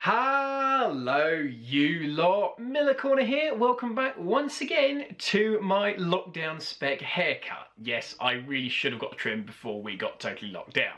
Hello you lot, Miller Corner here. Welcome back once again to my lockdown spec haircut. Yes, I really should have got trimmed before we got totally locked down.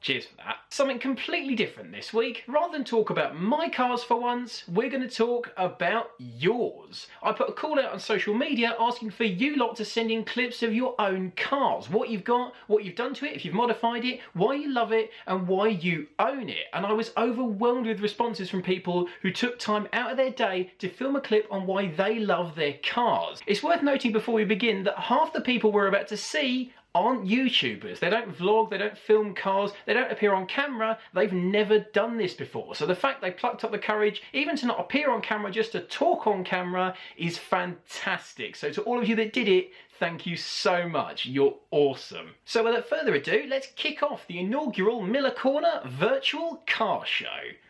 Cheers for that. Something completely different this week. Rather than talk about my cars for once, we're going to talk about yours. I put a call out on social media asking for you lot to send in clips of your own cars. What you've got, what you've done to it, if you've modified it, why you love it, and why you own it. And I was overwhelmed with responses from people who took time out of their day to film a clip on why they love their cars. It's worth noting before we begin that half the people we're about to see aren't YouTubers. They don't vlog, they don't film cars, they don't appear on camera, they've never done this before. So the fact they plucked up the courage even to not appear on camera, just to talk on camera, is fantastic. So to all of you that did it, thank you so much. You're awesome. So without further ado, let's kick off the inaugural Miller Corner virtual car show.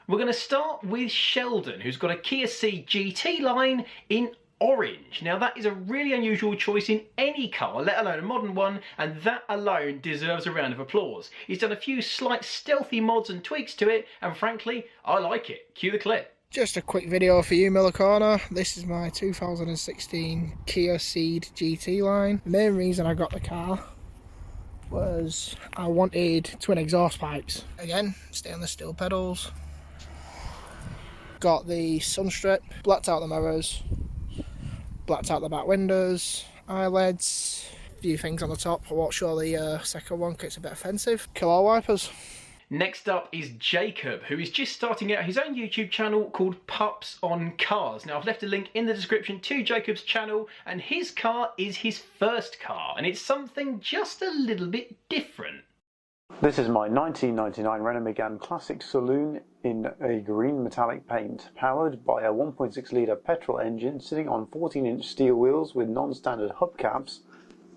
We're going to start with Shellden, who's got a Kia C GT line in orange. Now that is a really unusual choice in any car, let alone a modern one, and that alone deserves a round of applause. He's done a few slight stealthy mods and tweaks to it, and frankly, I like it. Cue the clip. Just a quick video for you, Miller Corner. This is my 2016 Kia Ceed GT line. The main reason I got the car was I wanted twin exhaust pipes. Again, stainless steel pedals. Got the sun strip, blacked out the mirrors, blacked out the back windows, eyelids, a few things on the top. I won't show the second one because it's a bit offensive. Kilo wipers. Next up is Jacob, who is just starting out his own YouTube channel called Pups on Cars. Now I've left a link in the description to Jacob's channel, and his car is his first car, and it's something just a little bit different. This is my 1999 Renault Megane Classic Saloon in a green metallic paint, powered by a 1.6 litre petrol engine sitting on 14-inch steel wheels with non-standard hubcaps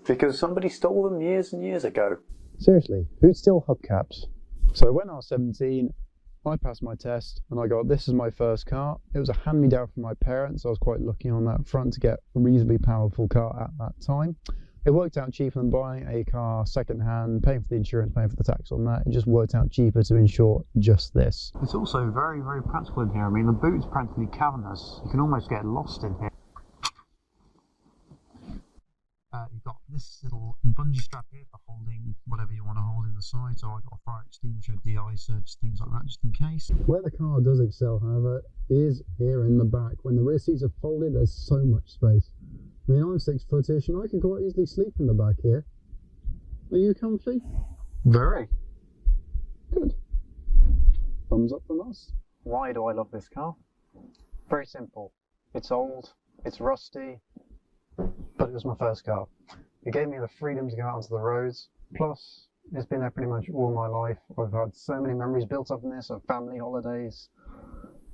because somebody stole them years and years ago. Seriously, who'd steal hubcaps? So when I was 17, I passed my test and I got this as my first car. It was a hand-me-down from my parents. I was quite lucky on that front to get a reasonably powerful car at that time. It worked out cheaper than buying a car second-hand, paying for the insurance, paying for the tax on that. It just worked out cheaper to insure just this. It's also very, very practical in here. I mean, the boot's practically cavernous. You can almost get lost in here. You've got this little bungee strap here for holding whatever you want to hold in the side. So I've got a fire extinguisher, de-icer, just things like that, just in case. Where the car does excel, however, is here in the back. When the rear seats are folded, there's so much space. I mean, I'm 6-footish and I can quite easily sleep in the back here. Are you comfy? Very. Good. Thumbs up from us. Why do I love this car? Very simple. It's old, it's rusty, but it was my first car. It gave me the freedom to go out onto the roads. Plus, it's been there pretty much all my life. I've had so many memories built up in this of family holidays.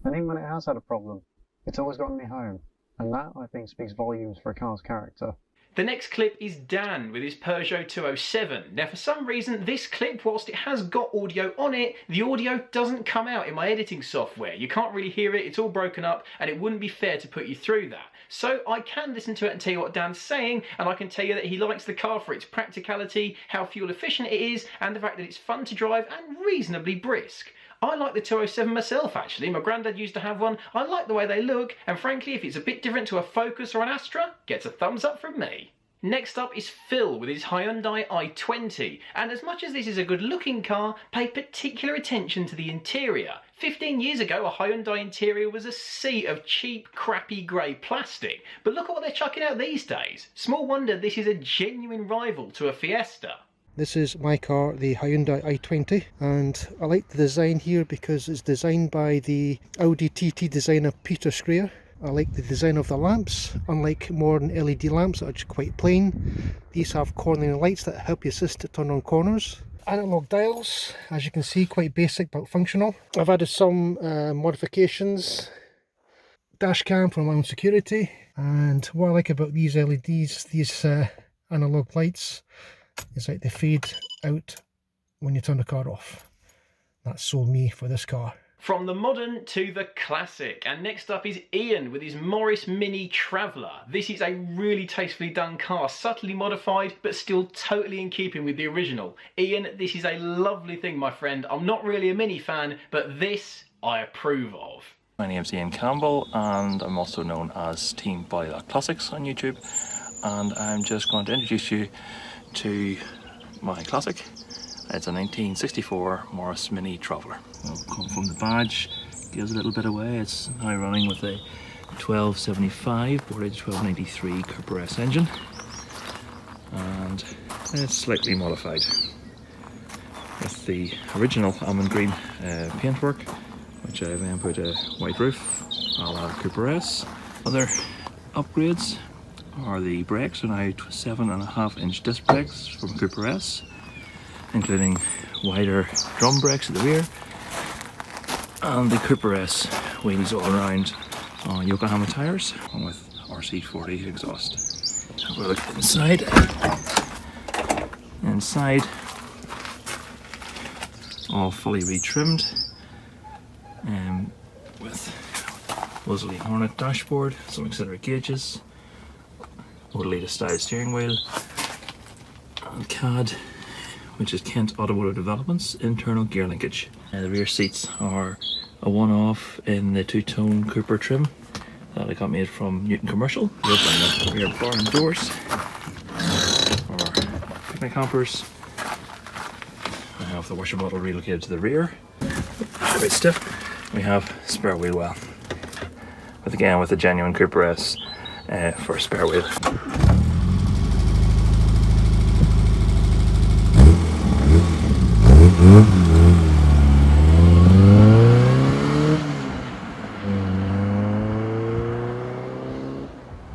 And even when it has had a problem, it's always gotten me home. And that, I think, speaks volumes for a car's character. The next clip is Dan with his Peugeot 207. Now for some reason this clip, whilst it has got audio on it, the audio doesn't come out in my editing software. You can't really hear it, it's all broken up, and it wouldn't be fair to put you through that. So I can listen to it and tell you what Dan's saying, and I can tell you that he likes the car for its practicality, how fuel efficient it is, and the fact that it's fun to drive and reasonably brisk. I like the 207 myself actually, my granddad used to have one. I like the way they look, and frankly if it's a bit different to a Focus or an Astra, gets a thumbs up from me. Next up is Phil with his Hyundai I20, and as much as this is a good looking car, pay particular attention to the interior. 15 years ago a Hyundai interior was a sea of cheap, crappy grey plastic, but look at what they're chucking out these days. Small wonder this is a genuine rival to a Fiesta. This is my car, the Hyundai I20, and I like the design here because it's designed by the Audi TT designer Peter Schreier. I like the design of the lamps. Unlike modern LED lamps that are just quite plain, these have cornering lights that help you assist to turn on corners. Analog dials, as you can see, quite basic but functional. I've added some modifications. Dash cam for my own security, and what I like about these LEDs, these analog lights, is like they fade out when you turn the car off. That sold me for this car. From the modern to the classic. And next up is Ian with his Morris Mini Traveller. This is a really tastefully done car, subtly modified but still totally in keeping with the original. Ian, this is a lovely thing, my friend. I'm not really a Mini fan, but this I approve of. My name's Ian Campbell and I'm also known as Team Bodylock Classics on YouTube, and I'm just going to introduce you to my classic. It's a 1964 Morris Mini Traveller. It'll come from the badge, gives a little bit away. It's now running with a 1275 Boardage 1293 Cooper S engine, and it's slightly modified with the original almond green paintwork, which I then put a white roof a la Cooper S. Other upgrades are the brakes, are now 7.5-inch disc brakes from Cooper S, including wider drum brakes at the rear, and the Cooper S wheels all around on Yokohama tyres, along with RC40 exhaust. Have a look inside. Inside, all fully retrimmed, with Voxel Hornet dashboard, some auxiliary gauges, Odelita style steering wheel, and CAD, which is Kent Automotive Developments internal gear linkage. The rear seats are a one-off in the two-tone Cooper trim that I got made from Newton Commercial. We open the rear barn doors for picnic hampers. I have the washer bottle relocated to the rear. Quite stiff. We have spare wheel well, but again with the genuine Cooper S for a spare wheel.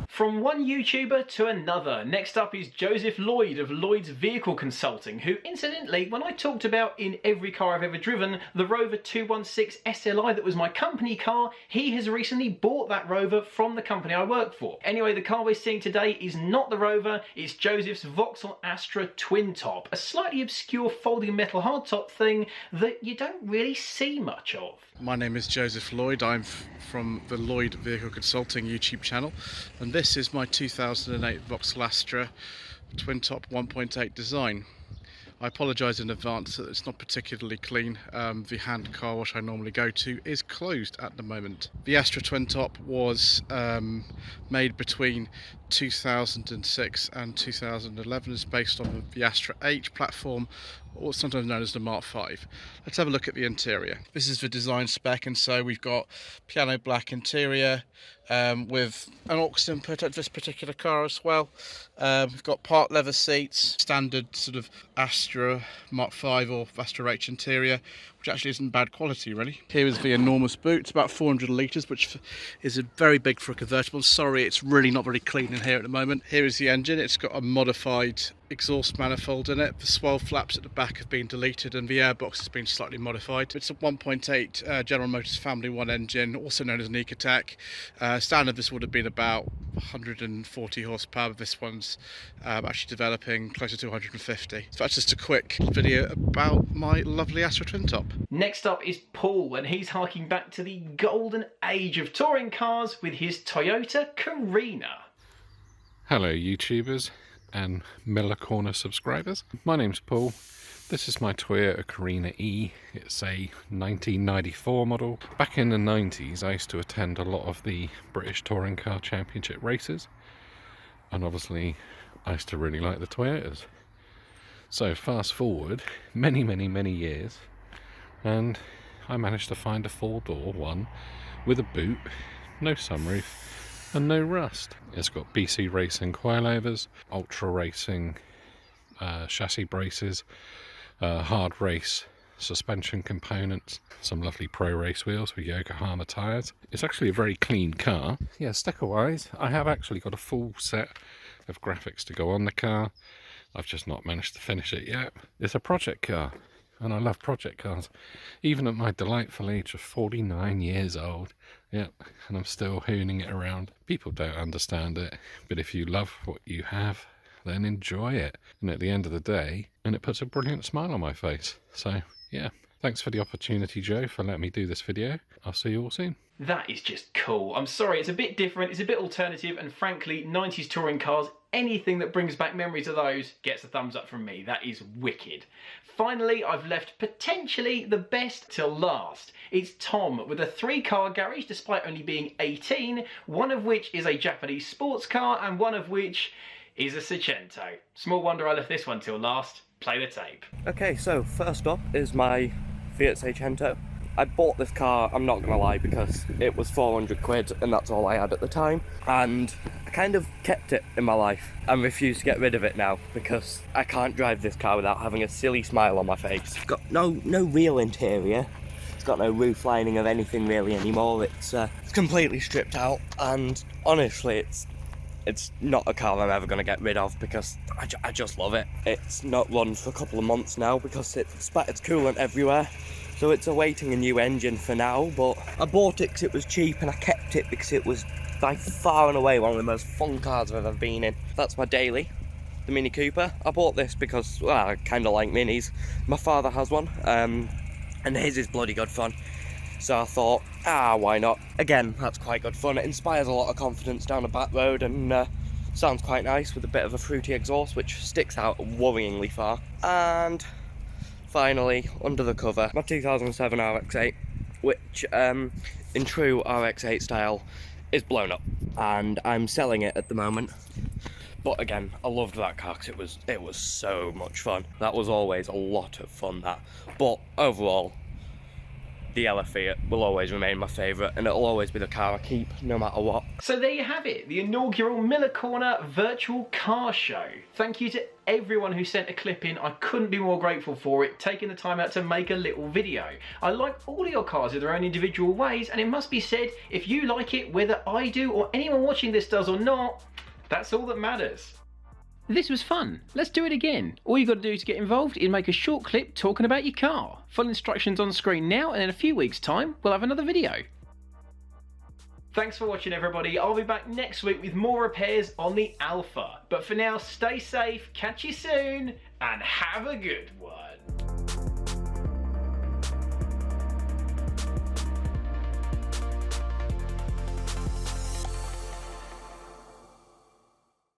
From one YouTuber to another, next up is Joseph Lloyd of Lloyd's Vehicle Consulting, who incidentally, when I talked about in every car I've ever driven, the Rover 216 SLI that was my company car, he has recently bought that Rover from the company I work for. Anyway, the car we're seeing today is not the Rover, it's Joseph's Vauxhall Astra Twintop, a slightly obscure folding metal hardtop thing that you don't really see much of. My name is Joseph Lloyd. I'm from the Lloyd Vehicle Consulting YouTube channel, and this is my 2008 Vauxhall Astra Twintop 1.8 design. I apologise in advance that it's not particularly clean. The hand car wash I normally go to is closed at the moment. The Astra Twintop was made between 2006 and 2011. It's based on the Astra H platform, or sometimes known as the Mark V. Let's have a look at the interior. This is the design spec, and so we've got piano black interior with an aux input at this particular car as well. We've got part leather seats, standard sort of Astra Mark V or Astra H interior, which actually isn't bad quality really. Here is the enormous boot. It's about 400 litres, which is very big for a convertible. Sorry, it's really not very clean in here at the moment. Here is the engine. It's got a modified exhaust manifold in it. The swell flaps at the back have been deleted and the airbox has been slightly modified. It's a 1.8 General Motors Family 1 engine, also known as an Ecotac. Standard this would have been about 140 horsepower, but this one's actually developing closer to 150. So that's just a quick video about my lovely Astra Twintop. Next up is Paul, and he's harking back to the golden age of touring cars with his Toyota Carina. Hello YouTubers and Miller Corner subscribers. My name's Paul. This is my Toyota Carina E. It's a 1994 model. Back in the 90s I used to attend a lot of the British Touring Car Championship races, and obviously I used to really like the Toyotas. So fast forward many years, and I managed to find a 4-door one with a boot, no sunroof and no rust. It's got BC Racing coilovers, Ultra Racing chassis braces, hard race suspension components, some lovely pro race wheels with Yokohama tyres. It's actually a very clean car. Yeah, sticker wise, I have actually got a full set of graphics to go on the car. I've just not managed to finish it yet. It's a project car, and I love project cars. Even at my delightful age of 49 years old, yeah, and I'm still hooning it around. People don't understand it, but if you love what you have, then enjoy it. And at the end of the day, and it puts a brilliant smile on my face. So, yeah, Thanks for the opportunity, Joe, for letting me do this video. I'll see you all soon. That is just cool. I'm sorry, it's a bit different, it's a bit alternative, and frankly, 90s touring cars, anything that brings back memories of those gets a thumbs up from me. That is wicked. Finally, I've left potentially the best till last. It's Tom with a 3-car garage despite only being 18, one of which is a Japanese sports car and one of which is a Seicento. Small wonder I left this one till last. Play the tape. Okay, so first up is my Fiat Seicento. I bought this car, I'm not gonna lie, because it was 400 quid and that's all I had at the time, and I kind of kept it in my life and refuse to get rid of it now because I can't drive this car without having a silly smile on my face. It's got no real interior, it's got no roof lining of anything really anymore. It's completely stripped out, and honestly it's not a car I'm ever going to get rid of because I just love it. It's not run for a couple of months now because it's spattered coolant everywhere, so it's awaiting a new engine for now, but I bought it because it was cheap and I kept it because it was by far and away one of the most fun cars I've ever been in. That's my daily, the Mini Cooper. I bought this because, well, I kind of like minis. My father has one, and his is bloody good fun. So I thought, why not? Again, that's quite good fun. It inspires a lot of confidence down a back road and sounds quite nice with a bit of a fruity exhaust, which sticks out worryingly far. And finally, under the cover, my 2007 RX-8, which in true RX-8 style is blown up, and I'm selling it at the moment. But again, I loved that car because it was so much fun. That was always a lot of fun, that. But overall, the LF Fiat will always remain my favourite, and it'll always be the car I keep, no matter what. So there you have it, the inaugural Miller Corner virtual car show. Thank you to everyone who sent a clip in. I couldn't be more grateful for it, taking the time out to make a little video. I like all of your cars in their own individual ways, and it must be said, if you like it, whether I do or anyone watching this does or not, that's all that matters. This was fun. Let's do it again. All you got to do to get involved is make a short clip talking about your car. Full instructions on screen now, and in a few weeks' time, we'll have another video. Thanks for watching, everybody. I'll be back next week with more repairs on the Alpha. But for now, stay safe, catch you soon, and have a good one.